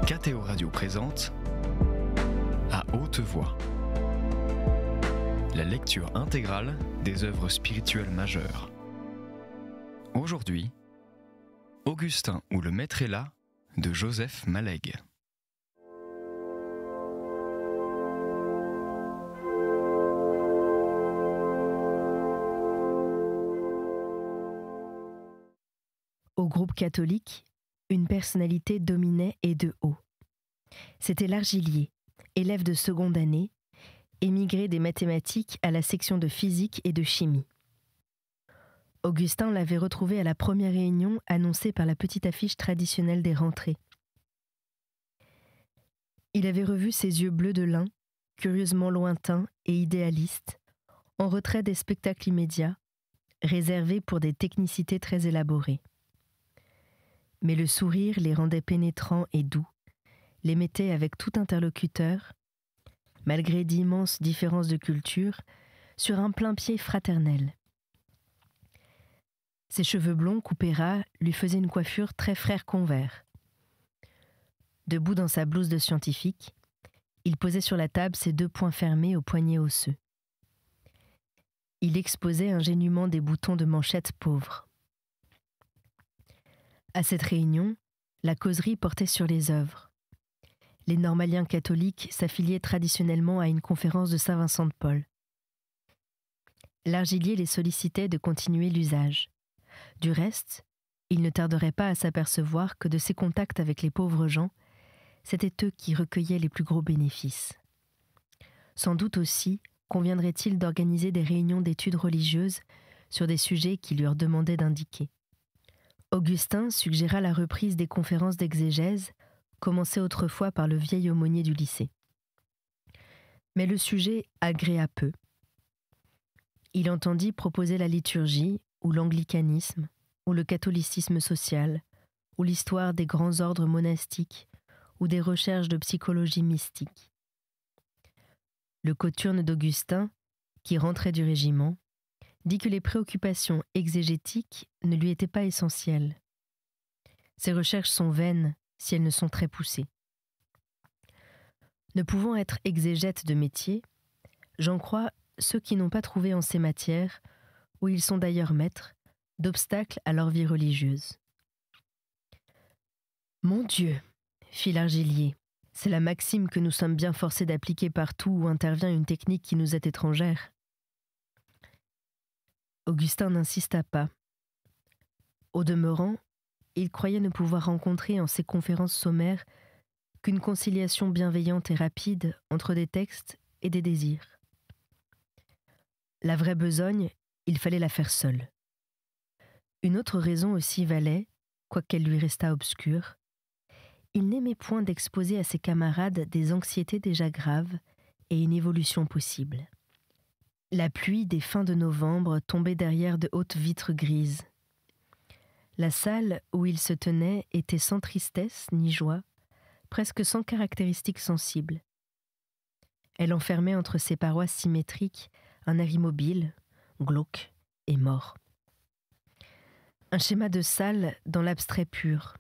KTO Radio présente À haute voix, la lecture intégrale des œuvres spirituelles majeures. Aujourd'hui, Augustin ou le Maître est là de Joseph Malègue. Au groupe catholique, une personnalité dominait et de haut. C'était l'Argilier, élève de seconde année, émigré des mathématiques à la section de physique et de chimie. Augustin l'avait retrouvé à la première réunion annoncée par la petite affiche traditionnelle des rentrées. Il avait revu ses yeux bleus de lin, curieusement lointains et idéalistes, en retrait des spectacles immédiats, réservés pour des technicités très élaborées. Mais le sourire les rendait pénétrants et doux, les mettait avec tout interlocuteur, malgré d'immenses différences de culture, sur un plein pied fraternel. Ses cheveux blonds coupés ras lui faisaient une coiffure très frère Convert. Debout dans sa blouse de scientifique, il posait sur la table ses deux poings fermés aux poignets osseux. Il exposait ingénument des boutons de manchettes pauvres. À cette réunion, la causerie portait sur les œuvres. Les normaliens catholiques s'affiliaient traditionnellement à une conférence de Saint-Vincent de Paul. L'Argilier les sollicitait de continuer l'usage. Du reste, il ne tarderait pas à s'apercevoir que de ses contacts avec les pauvres gens, c'étaient eux qui recueillaient les plus gros bénéfices. Sans doute aussi conviendrait-il d'organiser des réunions d'études religieuses sur des sujets qu'il leur demandait d'indiquer. Augustin suggéra la reprise des conférences d'exégèse, commencées autrefois par le vieil aumônier du lycée. Mais le sujet agréa peu. Il entendit proposer la liturgie, ou l'anglicanisme, ou le catholicisme social, ou l'histoire des grands ordres monastiques, ou des recherches de psychologie mystique. Le cothurne d'Augustin, qui rentrait du régiment, dit que les préoccupations exégétiques ne lui étaient pas essentielles. Ses recherches sont vaines si elles ne sont très poussées. Ne pouvant être exégètes de métier, j'en crois ceux qui n'ont pas trouvé en ces matières, où ils sont d'ailleurs maîtres, d'obstacles à leur vie religieuse. « Mon Dieu !» fit l'Argilier, « c'est la maxime que nous sommes bien forcés d'appliquer partout où intervient une technique qui nous est étrangère. » Augustin n'insista pas. Au demeurant, il croyait ne pouvoir rencontrer en ces conférences sommaires qu'une conciliation bienveillante et rapide entre des textes et des désirs. La vraie besogne, il fallait la faire seule. Une autre raison aussi valait, quoiqu'elle lui restât obscure, il n'aimait point d'exposer à ses camarades des anxiétés déjà graves et une évolution possible. La pluie des fins de novembre tombait derrière de hautes vitres grises. La salle où il se tenait était sans tristesse ni joie, presque sans caractéristiques sensibles. Elle enfermait entre ses parois symétriques un air immobile, glauque et mort. Un schéma de salle dans l'abstrait pur.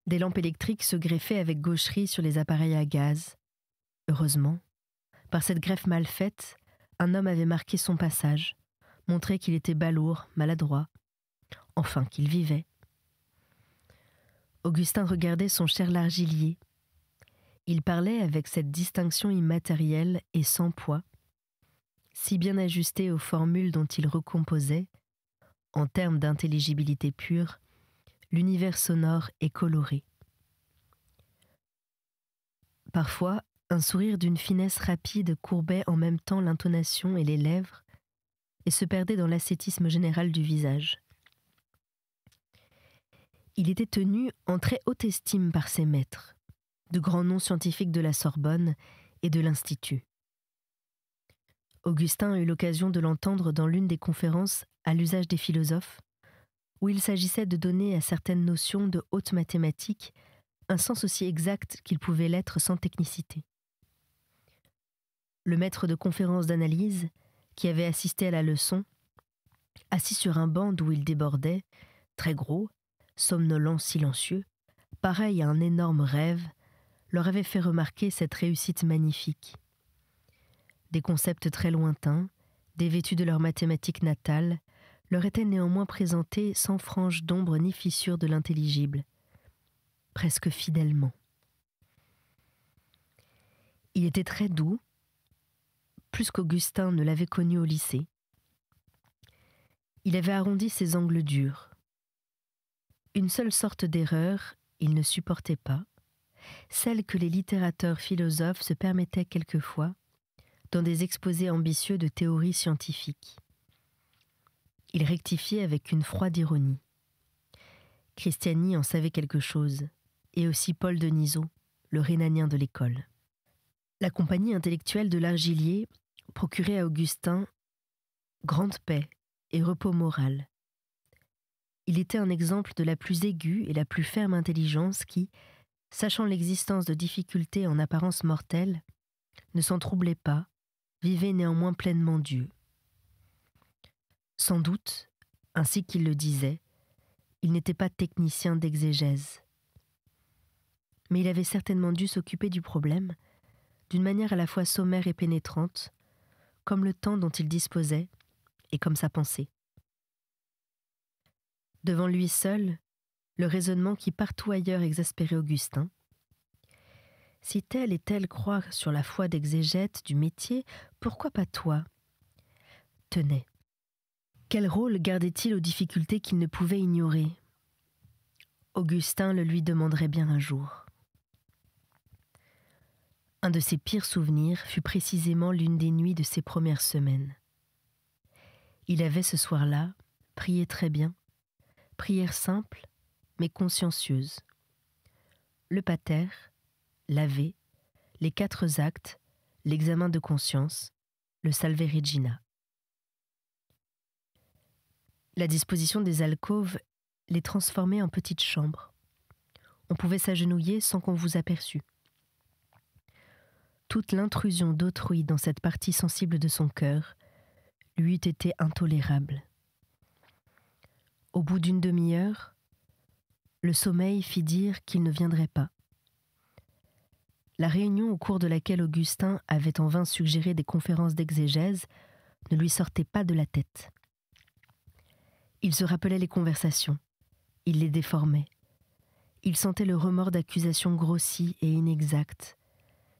Des lampes électriques se greffaient avec gaucherie sur les appareils à gaz. Heureusement, par cette greffe mal faite, un homme avait marqué son passage, montré qu'il était balourd, maladroit, enfin qu'il vivait. Augustin regardait son cher l'Argilier. Il parlait avec cette distinction immatérielle et sans poids, si bien ajustée aux formules dont il recomposait, en termes d'intelligibilité pure, l'univers sonore et coloré. Parfois, un sourire d'une finesse rapide courbait en même temps l'intonation et les lèvres et se perdait dans l'ascétisme général du visage. Il était tenu en très haute estime par ses maîtres, de grands noms scientifiques de la Sorbonne et de l'Institut. Augustin a eu l'occasion de l'entendre dans l'une des conférences à l'usage des philosophes, où il s'agissait de donner à certaines notions de haute mathématiques un sens aussi exact qu'il pouvait l'être sans technicité. Le maître de conférence d'analyse, qui avait assisté à la leçon, assis sur un banc d'où il débordait, très gros, somnolent, silencieux, pareil à un énorme rêve, leur avait fait remarquer cette réussite magnifique. Des concepts très lointains, dévêtus de leur mathématique natale, leur étaient néanmoins présentés sans frange d'ombre ni fissure de l'intelligible, presque fidèlement. Il était très doux, plus qu'Augustin ne l'avait connu au lycée. Il avait arrondi ses angles durs. Une seule sorte d'erreur il ne supportait pas, celle que les littérateurs philosophes se permettaient quelquefois dans des exposés ambitieux de théories scientifiques. Il rectifiait avec une froide ironie. Christiani en savait quelque chose, et aussi Paul Denisot, le rhénanien de l'école. La compagnie intellectuelle de l'Argilier procurait à Augustin grande paix et repos moral. Il était un exemple de la plus aiguë et la plus ferme intelligence qui, sachant l'existence de difficultés en apparence mortelles, ne s'en troublait pas, vivait néanmoins pleinement Dieu. Sans doute, ainsi qu'il le disait, il n'était pas technicien d'exégèse. Mais il avait certainement dû s'occuper du problème d'une manière à la fois sommaire et pénétrante, comme le temps dont il disposait et comme sa pensée. Devant lui seul, le raisonnement qui partout ailleurs exaspérait Augustin. Si tel et tel croient sur la foi d'exégète du métier, pourquoi pas toi ? Tenez. Quel rôle gardait-il aux difficultés qu'il ne pouvait ignorer ? Augustin le lui demanderait bien un jour. Un de ses pires souvenirs fut précisément l'une des nuits de ses premières semaines. Il avait ce soir-là prié très bien, prière simple mais consciencieuse. Le pater, l'Ave, les 4 actes, l'examen de conscience, le Salve Regina. La disposition des alcôves les transformait en petites chambres. On pouvait s'agenouiller sans qu'on vous aperçût. Toute l'intrusion d'autrui dans cette partie sensible de son cœur lui eût été intolérable. Au bout d'une demi-heure, le sommeil fit dire qu'il ne viendrait pas. La réunion au cours de laquelle Augustin avait en vain suggéré des conférences d'exégèse ne lui sortait pas de la tête. Il se rappelait les conversations, il les déformait. Il sentait le remords d'accusations grossies et inexactes,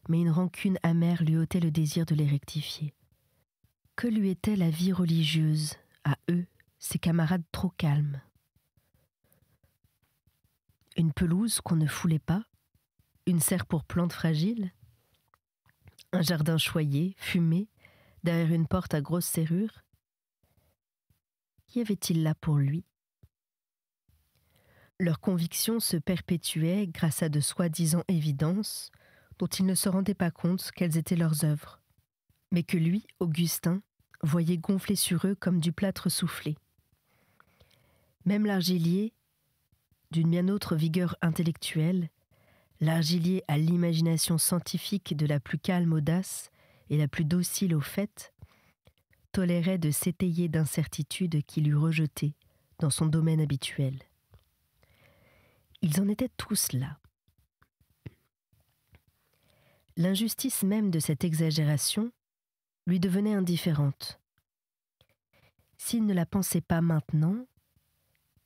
mais une rancune amère lui ôtait le désir de les rectifier. Que lui était la vie religieuse, à eux, ses camarades trop calmes ? Une pelouse qu'on ne foulait pas ? Une serre pour plantes fragiles ? Un jardin choyé, fumé, derrière une porte à grosse serrure ? Qu'y avait-il là pour lui ? Leurs convictions se perpétuaient grâce à de soi-disant évidences dont ils ne se rendaient pas compte quelles étaient leurs œuvres, mais que lui, Augustin, voyait gonfler sur eux comme du plâtre soufflé. Même l'Argilier, d'une bien autre vigueur intellectuelle, l'Argilier à l'imagination scientifique de la plus calme audace et la plus docile au fait, tolérait de s'étayer d'incertitudes qu'il eût rejetées dans son domaine habituel. Ils en étaient tous là. L'injustice même de cette exagération lui devenait indifférente. S'il ne la pensait pas maintenant,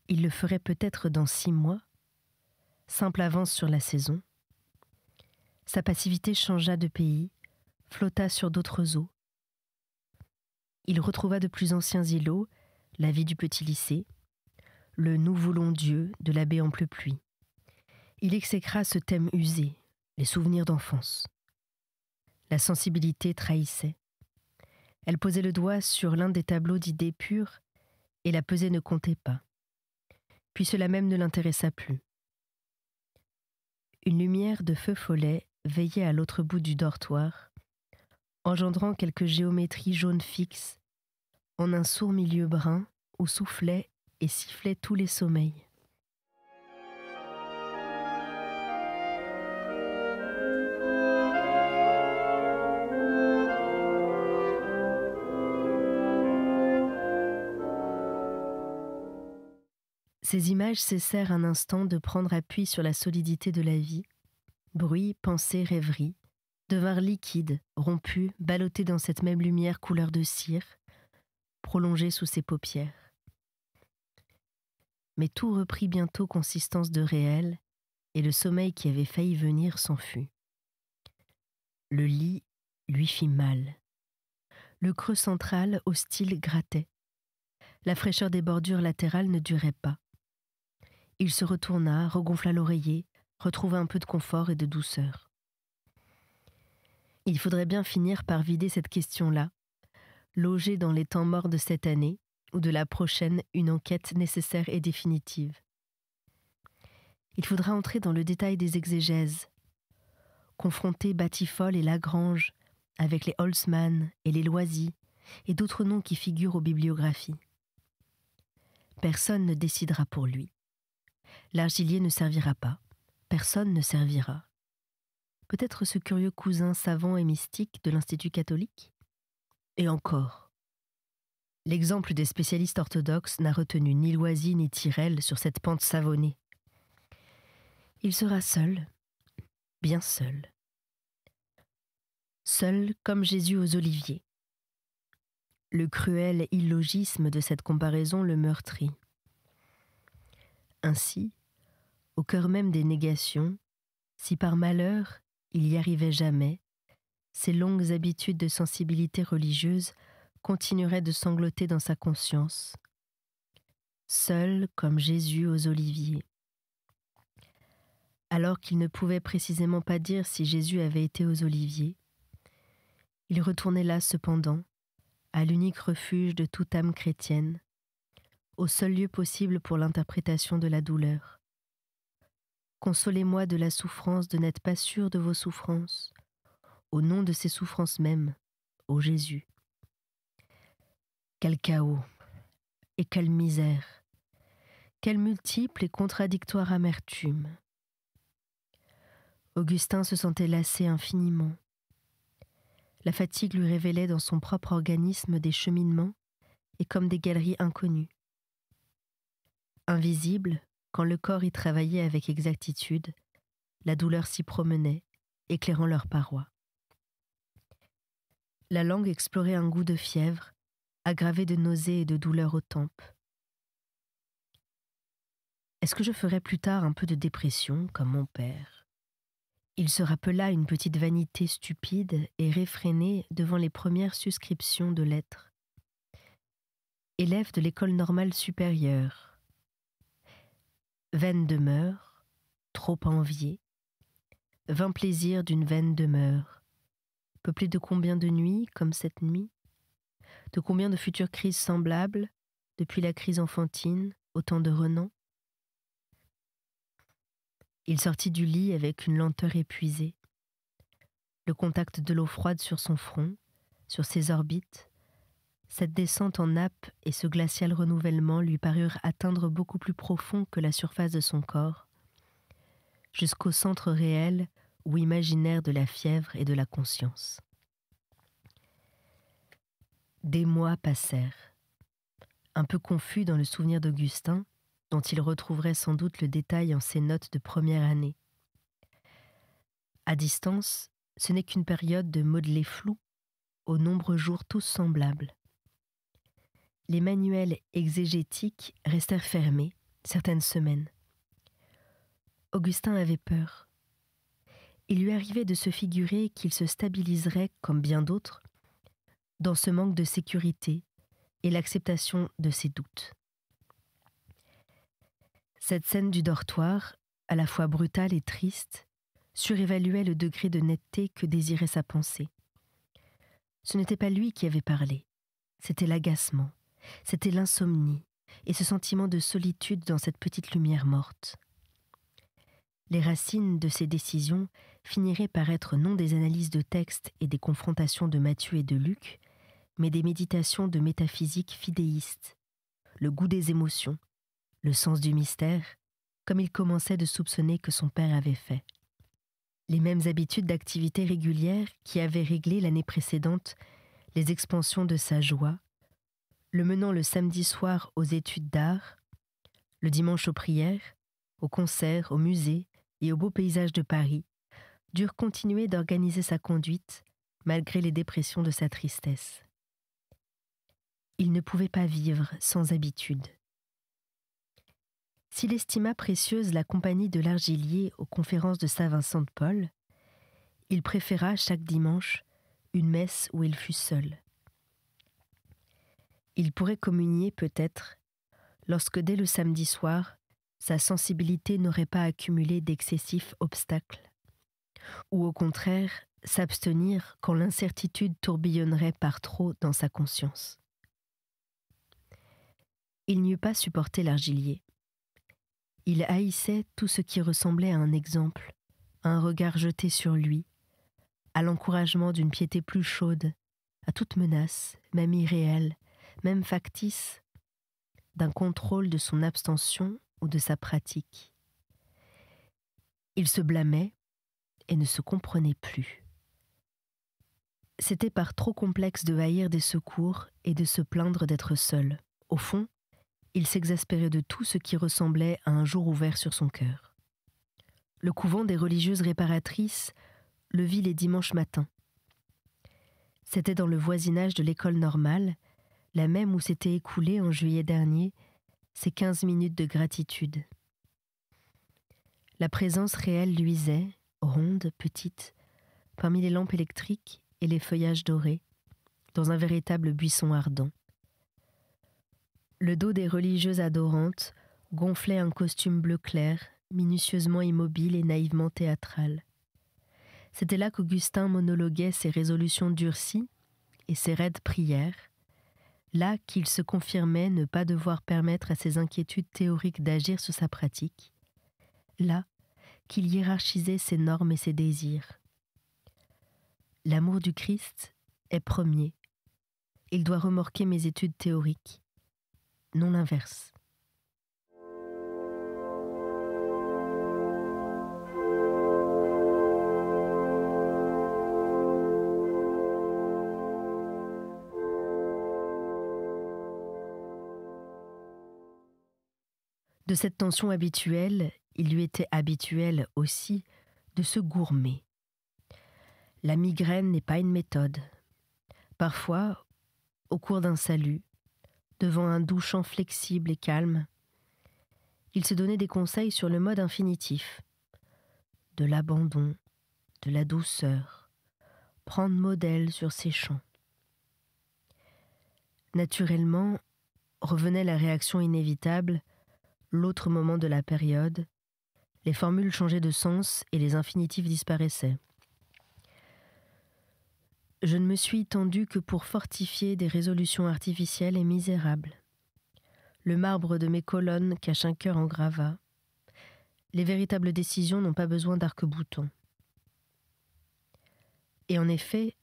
il le ferait peut-être dans 6 mois, simple avance sur la saison. Sa passivité changea de pays, flotta sur d'autres eaux. Il retrouva de plus anciens îlots, la vie du petit lycée, le « nous voulons Dieu » de l'abbé Amplepluie. Il exécra ce thème usé, les souvenirs d'enfance. La sensibilité trahissait. Elle posait le doigt sur l'un des tableaux d'idées pures et la pesée ne comptait pas. Puis cela même ne l'intéressa plus. Une lumière de feu follet veillait à l'autre bout du dortoir, engendrant quelques géométries jaunes fixes, en un sourd milieu brun où soufflaient et sifflaient tous les sommeils. Ces images cessèrent un instant de prendre appui sur la solidité de la vie. Bruit, pensée, rêverie devinrent liquides, rompus, ballottés dans cette même lumière couleur de cire, prolongée sous ses paupières. Mais tout reprit bientôt consistance de réel, et le sommeil qui avait failli venir s'en fut. Le lit lui fit mal. Le creux central, hostile, grattait. La fraîcheur des bordures latérales ne durait pas. Il se retourna, regonfla l'oreiller, retrouva un peu de confort et de douceur. Il faudrait bien finir par vider cette question-là, loger dans les temps morts de cette année ou de la prochaine une enquête nécessaire et définitive. Il faudra entrer dans le détail des exégèses, confronter Batiffol et Lagrange avec les Holzmann et les Loisy et d'autres noms qui figurent aux bibliographies. Personne ne décidera pour lui. L'Argilier ne servira pas. Personne ne servira. Peut-être ce curieux cousin savant et mystique de l'Institut catholique ? Et encore. L'exemple des spécialistes orthodoxes n'a retenu ni Loisy ni Tyrrell sur cette pente savonnée. Il sera seul, bien seul. Seul comme Jésus aux oliviers. Le cruel illogisme de cette comparaison le meurtrit. Ainsi, au cœur même des négations, si par malheur il y arrivait jamais, ces longues habitudes de sensibilité religieuse continueraient de sangloter dans sa conscience, seul comme Jésus aux oliviers. Alors qu'il ne pouvait précisément pas dire si Jésus avait été aux oliviers, il retournait là cependant, à l'unique refuge de toute âme chrétienne, au seul lieu possible pour l'interprétation de la douleur. Consolez-moi de la souffrance de n'être pas sûr de vos souffrances, au nom de ces souffrances mêmes, ô Jésus. Quel chaos et quelle misère, quelle multiple et contradictoire amertume. Augustin se sentait lassé infiniment. La fatigue lui révélait dans son propre organisme des cheminements et comme des galeries inconnues. Invisible, quand le corps y travaillait avec exactitude, la douleur s'y promenait, éclairant leurs parois. La langue explorait un goût de fièvre, aggravé de nausées et de douleurs aux tempes. Est-ce que je ferais plus tard un peu de dépression, comme mon père ? Il se rappela une petite vanité stupide et réfrénée devant les premières suscriptions de lettres. Élève de l'école normale supérieure. Vaine demeure, trop enviée. Vain plaisir d'une vaine demeure. Peuplée de combien de nuits, comme cette nuit ? De combien de futures crises semblables, depuis la crise enfantine, au temps de Renan ? Il sortit du lit avec une lenteur épuisée. Le contact de l'eau froide sur son front, sur ses orbites, cette descente en nappe et ce glacial renouvellement lui parurent atteindre beaucoup plus profond que la surface de son corps, jusqu'au centre réel ou imaginaire de la fièvre et de la conscience. Des mois passèrent. Un peu confus dans le souvenir d'Augustin, dont il retrouverait sans doute le détail en ses notes de première année. À distance, ce n'est qu'une période de modelés flous, aux nombreux jours tous semblables. Les manuels exégétiques restèrent fermés certaines semaines. Augustin avait peur. Il lui arrivait de se figurer qu'il se stabiliserait, comme bien d'autres, dans ce manque de sécurité et l'acceptation de ses doutes. Cette scène du dortoir, à la fois brutale et triste, surévaluait le degré de netteté que désirait sa pensée. Ce n'était pas lui qui avait parlé, c'était l'agacement, c'était l'insomnie et ce sentiment de solitude dans cette petite lumière morte. Les racines de ces décisions finiraient par être non des analyses de textes et des confrontations de Matthieu et de Luc, mais des méditations de métaphysique fidéiste, le goût des émotions, le sens du mystère, comme il commençait de soupçonner que son père avait fait. Les mêmes habitudes d'activité régulière qui avaient réglé l'année précédente les expansions de sa joie, le menant le samedi soir aux études d'art, Le dimanche aux prières, aux concerts, au musée et aux beaux paysages de Paris, durent continuer d'organiser sa conduite malgré les dépressions de sa tristesse. Il ne pouvait pas vivre sans habitude. S'il estima précieuse la compagnie de l'argilier aux conférences de Saint-Vincent-de-Paul, il préféra chaque dimanche une messe où il fut seul. Il pourrait communier peut-être lorsque dès le samedi soir, sa sensibilité n'aurait pas accumulé d'excessifs obstacles, ou au contraire s'abstenir quand l'incertitude tourbillonnerait par trop dans sa conscience. Il n'eût pas supporté l'argilier. Il haïssait tout ce qui ressemblait à un exemple, à un regard jeté sur lui, à l'encouragement d'une piété plus chaude, à toute menace, même irréelle, même factice, d'un contrôle de son abstention ou de sa pratique. Il se blâmait et ne se comprenait plus. C'était par trop complexe de haïr des secours et de se plaindre d'être seul. Au fond, il s'exaspérait de tout ce qui ressemblait à un jour ouvert sur son cœur. Le couvent des religieuses réparatrices le vit les dimanches matins. C'était dans le voisinage de l'école normale, la même où s'étaient écoulées en juillet dernier ces 15 minutes de gratitude. La présence réelle luisait, ronde, petite, parmi les lampes électriques et les feuillages dorés, dans un véritable buisson ardent. Le dos des religieuses adorantes gonflait un costume bleu clair, minutieusement immobile et naïvement théâtral. C'était là qu'Augustin monologuait ses résolutions durcies et ses raides prières, là qu'il se confirmait ne pas devoir permettre à ses inquiétudes théoriques d'agir sur sa pratique, là qu'il hiérarchisait ses normes et ses désirs. L'amour du Christ est premier. Il doit remorquer mes études théoriques, non l'inverse. De cette tension habituelle, il lui était habituel aussi de se gourmer. La migraine n'est pas une méthode. Parfois, au cours d'un salut, devant un doux chant flexible et calme, il se donnait des conseils sur le mode infinitif, de l'abandon, de la douceur, prendre modèle sur ces chants. Naturellement, revenait la réaction inévitable, l'autre moment de la période, les formules changeaient de sens et les infinitifs disparaissaient. Je ne me suis tendue que pour fortifier des résolutions artificielles et misérables. Le marbre de mes colonnes cache un cœur en gravats. Les véritables décisions n'ont pas besoin d'arc-boutants. Et en effet,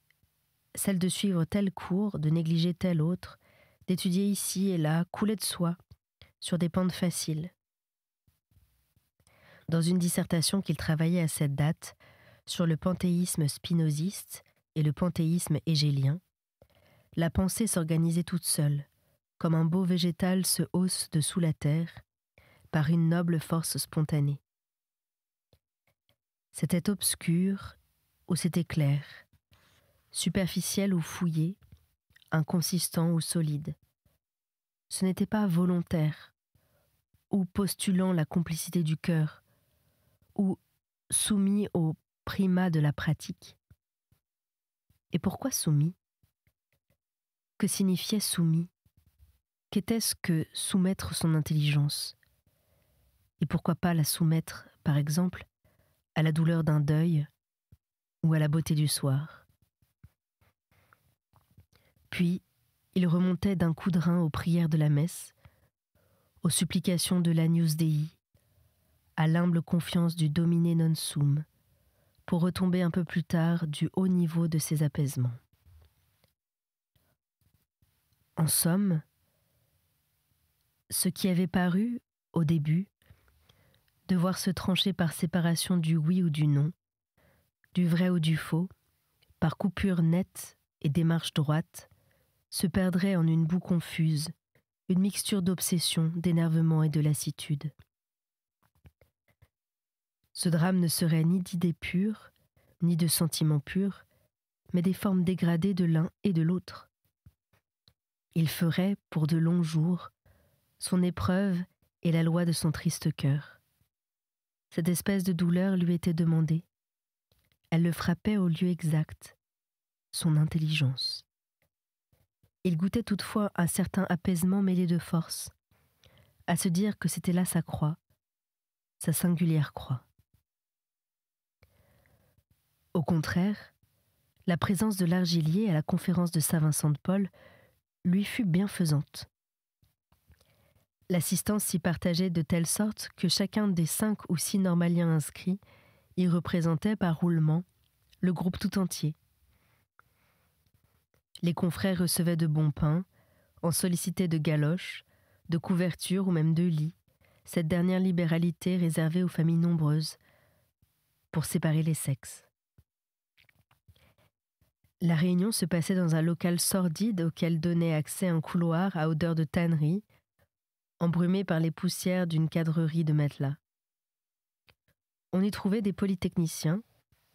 celle de suivre tel cours, de négliger tel autre, d'étudier ici et là, coulait de soi, sur des pentes faciles. Dans une dissertation qu'il travaillait à cette date, sur le panthéisme spinoziste et le panthéisme hégélien, la pensée s'organisait toute seule, comme un beau végétal se hausse de sous la terre, par une noble force spontanée. C'était obscur ou c'était clair, superficiel ou fouillé, inconsistant ou solide. Ce n'était pas volontaire, ou postulant la complicité du cœur, ou soumis au primat de la pratique. Et pourquoi soumis ? Que signifiait soumis ? Qu'était-ce que soumettre son intelligence ? Et pourquoi pas la soumettre, par exemple, à la douleur d'un deuil ou à la beauté du soir ? Puis, il remontait d'un coup de rein aux prières de la messe, aux supplications de l'Agnus Dei, à l'humble confiance du Domine non sum, pour retomber un peu plus tard du haut niveau de ses apaisements. En somme, ce qui avait paru, au début, devoir se trancher par séparation du oui ou du non, du vrai ou du faux, par coupure nette et démarche droite, se perdrait en une boue confuse, une mixture d'obsession, d'énervement et de lassitude. Ce drame ne serait ni d'idées pures, ni de sentiments purs, mais des formes dégradées de l'un et de l'autre. Il ferait, pour de longs jours, son épreuve et la loi de son triste cœur. Cette espèce de douleur lui était demandée. Elle le frappait au lieu exact, son intelligence. Il goûtait toutefois un certain apaisement mêlé de force, à se dire que c'était là sa croix, sa singulière croix. Au contraire, la présence de l'argilier à la conférence de Saint-Vincent-de-Paul lui fut bienfaisante. L'assistance s'y partageait de telle sorte que chacun des 5 ou 6 normaliens inscrits y représentait par roulement le groupe tout entier. Les confrères recevaient de bons pains, en sollicitaient de galoches, de couvertures ou même de lits, cette dernière libéralité réservée aux familles nombreuses, pour séparer les sexes. La réunion se passait dans un local sordide auquel donnait accès un couloir à odeur de tannerie, embrumé par les poussières d'une cadrerie de matelas. On y trouvait des polytechniciens,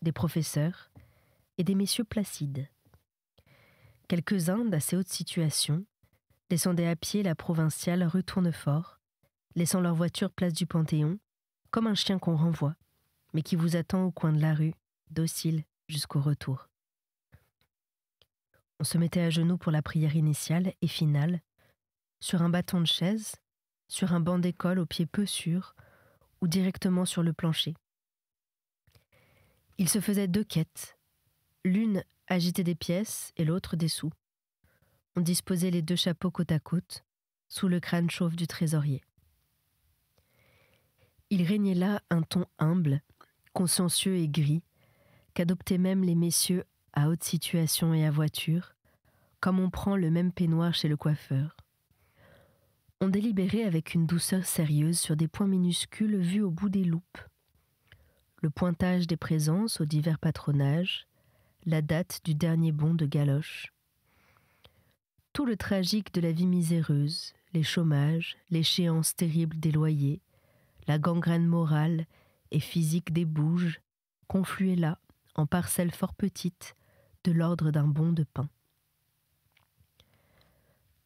des professeurs et des messieurs placides. Quelques-uns d'assez haute situation descendaient à pied la provinciale rue Tournefort, laissant leur voiture place du Panthéon, comme un chien qu'on renvoie, mais qui vous attend au coin de la rue, docile jusqu'au retour. On se mettait à genoux pour la prière initiale et finale, sur un bâton de chaise, sur un banc d'école aux pieds peu sûrs, ou directement sur le plancher. Il se faisait 2 quêtes, l'une agitait des pièces et l'autre des sous. On disposait les 2 chapeaux côte à côte, sous le crâne chauve du trésorier. Il régnait là un ton humble, consciencieux et gris, qu'adoptaient même les messieurs à haute situation et à voiture, comme on prend le même peignoir chez le coiffeur. On délibérait avec une douceur sérieuse sur des points minuscules vus au bout des loupes. Le pointage des présences aux divers patronages, la date du dernier bon de galoche. Tout le tragique de la vie miséreuse, les chômages, l'échéance terrible des loyers, la gangrène morale et physique des bouges, confluaient là, en parcelles fort petites, de l'ordre d'un bon de pain.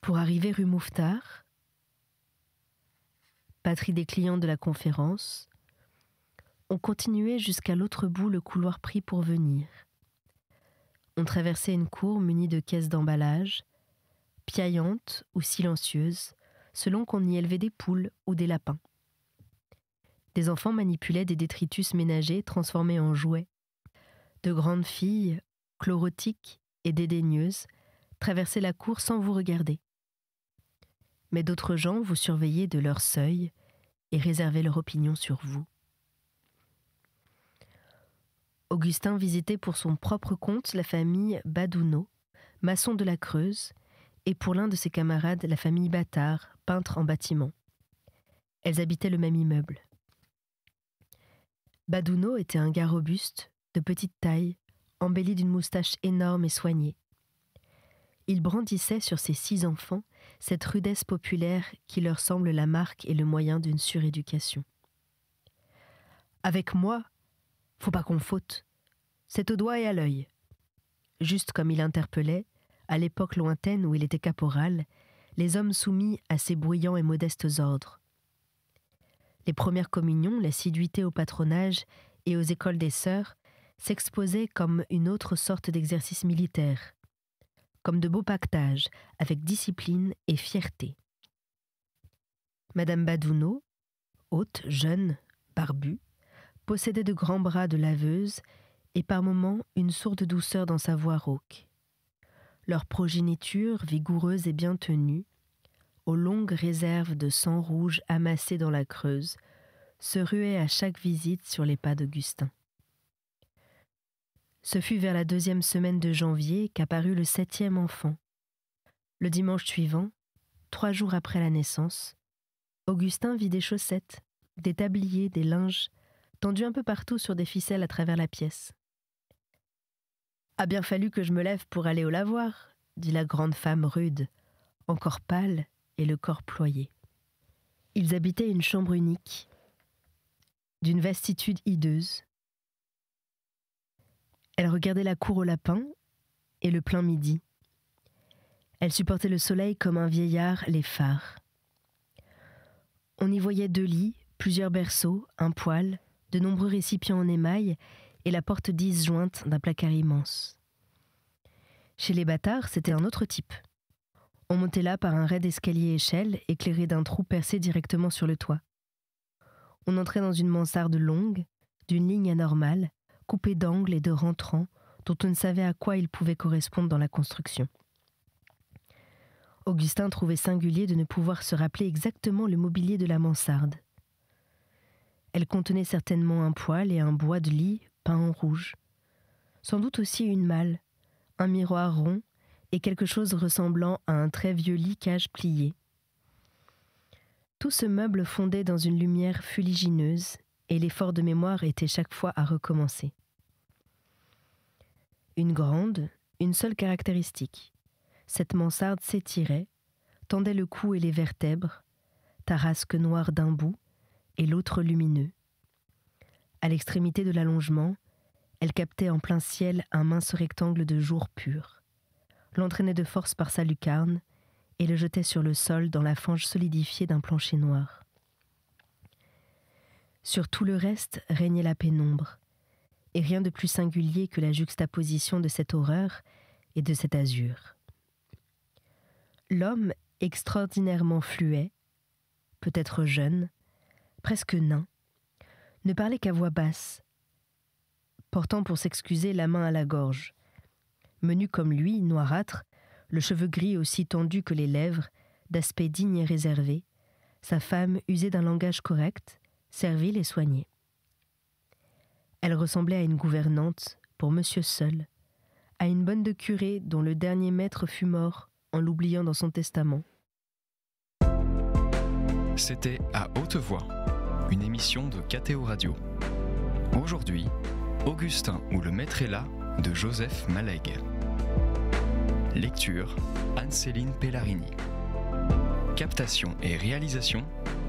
Pour arriver rue Mouffetard, patrie des clients de la conférence, on continuait jusqu'à l'autre bout le couloir pris pour venir. On traversait une cour munie de caisses d'emballage, piaillantes ou silencieuses, selon qu'on y élevait des poules ou des lapins. Des enfants manipulaient des détritus ménagers transformés en jouets. De grandes filles, chlorotiques et dédaigneuses, traversaient la cour sans vous regarder. Mais d'autres gens vous surveillaient de leur seuil et réservaient leur opinion sur vous. Augustin visitait pour son propre compte la famille Badouno, maçon de la Creuse, et pour l'un de ses camarades la famille Bâtard, peintre en bâtiment. Elles habitaient le même immeuble. Badouno était un gars robuste, de petite taille, embelli d'une moustache énorme et soignée. Il brandissait sur ses 6 enfants cette rudesse populaire qui leur semble la marque et le moyen d'une suréducation. « Avec moi, faut pas qu'on faute. C'est au doigt et à l'œil. » Juste comme il interpellait, à l'époque lointaine où il était caporal, les hommes soumis à ses bruyants et modestes ordres. Les premières communions, l'assiduité au patronage et aux écoles des sœurs s'exposaient comme une autre sorte d'exercice militaire, comme de beaux pactages, avec discipline et fierté. Madame Badouno, haute, jeune, barbue, possédait de grands bras de laveuse et par moments une sourde douceur dans sa voix rauque. Leur progéniture, vigoureuse et bien tenue, aux longues réserves de sang rouge amassées dans la Creuse, se ruait à chaque visite sur les pas d'Augustin. Ce fut vers la 2e semaine de janvier qu'apparut le 7e enfant. Le dimanche suivant, 3 jours après la naissance, Augustin vit des chaussettes, des tabliers, des linges, tendus un peu partout sur des ficelles à travers la pièce. « A bien fallu que je me lève pour aller au lavoir », dit la grande femme rude, encore pâle et le corps ployé. Ils habitaient une chambre unique, d'une vastitude hideuse. Elle regardait la cour aux lapins et le plein midi. Elle supportait le soleil comme un vieillard les phares. On y voyait 2 lits, plusieurs berceaux, un poêle, de nombreux récipients en émail et la porte disjointe d'un placard immense. Chez les bâtards, c'était un autre type. On montait là par un raide escalier-échelle éclairé d'un trou percé directement sur le toit. On entrait dans une mansarde longue, d'une ligne anormale, coupée d'angles et de rentrants dont on ne savait à quoi ils pouvaient correspondre dans la construction. Augustin trouvait singulier de ne pouvoir se rappeler exactement le mobilier de la mansarde. Elle contenait certainement un poêle et un bois de lit peint en rouge. Sans doute aussi une malle, un miroir rond et quelque chose ressemblant à un très vieux lit-cage plié. Tout ce meuble fondait dans une lumière fuligineuse et l'effort de mémoire était chaque fois à recommencer. Une seule caractéristique. Cette mansarde s'étirait, tendait le cou et les vertèbres, tarasque noire d'un bout et l'autre lumineux. À l'extrémité de l'allongement, elle captait en plein ciel un mince rectangle de jour pur, l'entraînait de force par sa lucarne et le jetait sur le sol dans la fange solidifiée d'un plancher noir. Sur tout le reste régnait la pénombre, et rien de plus singulier que la juxtaposition de cette horreur et de cet azur. L'homme, extraordinairement fluet, peut-être jeune, presque nain, ne parlait qu'à voix basse, portant pour s'excuser la main à la gorge. Menu comme lui, noirâtre, le cheveu gris aussi tendu que les lèvres, d'aspect digne et réservé, sa femme usée d'un langage correct, servile et soignée. Elle ressemblait à une gouvernante, pour monsieur seul, à une bonne de curé dont le dernier maître fut mort en l'oubliant dans son testament. C'était À haute voix, une émission de KTO Radio. Aujourd'hui, Augustin ou le maître est là de Joseph Malègue. Lecture, Anne-Céline Pellarini. Captation et réalisation,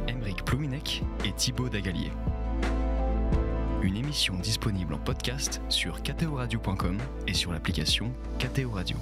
Aymeric Plouminec et Thibaut Dagalier. Une émission disponible en podcast sur ktoradio.com et sur l'application KTO Radio.